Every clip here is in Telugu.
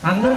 అందరూ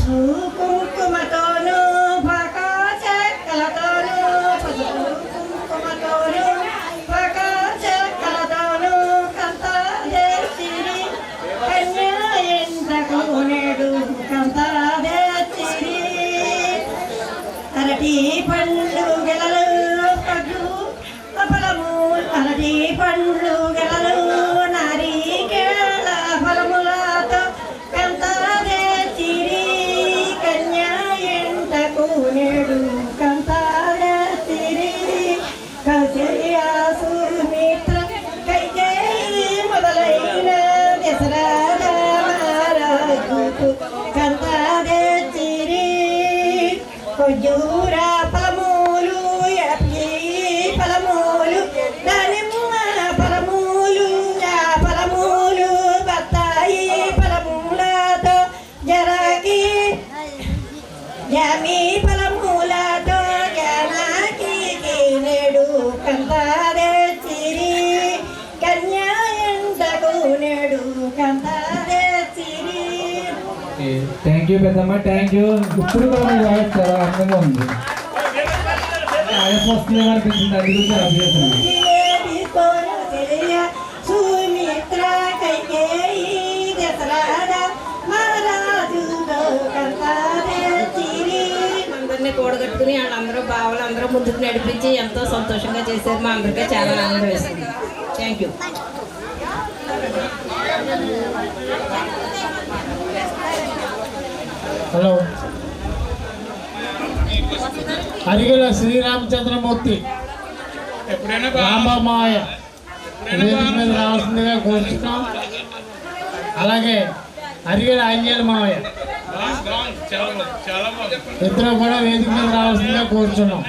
పసుపు కుంకుమతోను పాకా చెక్కలతోను పసుపు కుంకుమతోను పాకా చెక్కలతోను కంత దేశిరి కన్యా ఎంతకు నేడు కంత దేశిరి అరటి పండ్లు గెలలు పడ్డు ఫలము అరటి పండ్లు గెలలు నారికేళ ఫలములతో కంత దేశిరి కన్యా ఎంతకు నేడు కంత దేశిరి కౌశల్యా సుమిత్ర కైకేయి మొదలైన దశరథ మహారాజుకు కంత దేశిరి ఖర్జూర ఫలములు యాపి ఫలములు దానిమ్మ ఫలములు ఫలములు బత్తాయి ఫలములతో జరకి జామి ఫలములతో జానకి నేడు కంత దేశిరి కన్యా ఎంతకు నేడు కంత దేశిరి. థ్యాంక్ యూ పెద్దమ్మ, థ్యాంక్ యూ. ఇప్పుడు కూడా మీ వాయిస్ చాలా అందంగా ఉంది. ఆయాసం వస్తుందేమో అనిపించింది, అది గురించి అభ్యర్థన. సుమిత్ర కైకేయి దశరథ మహారాజుతో కంత దేశిరి. అందరినీ కూడగట్టుకుని వాళ్ళందరూ బావలు అందరూ ముందుకు నడిపించి ఎంతో సంతోషంగా చేశారు. మా అందరికీ చాలా ఆనందం వేస్తుంది. Thank you. హలో, అరిగల శ్రీరామచంద్రమూర్తి రామమాయ వేదిక మీద రావాల్సిందిగా కోరుతున్నాం. అలాగే అరిగల ఆంజనేయ మావయ్య ఇద్దరు కూడా వేదిక మీద రావాల్సిందిగా కోరుచున్నాం.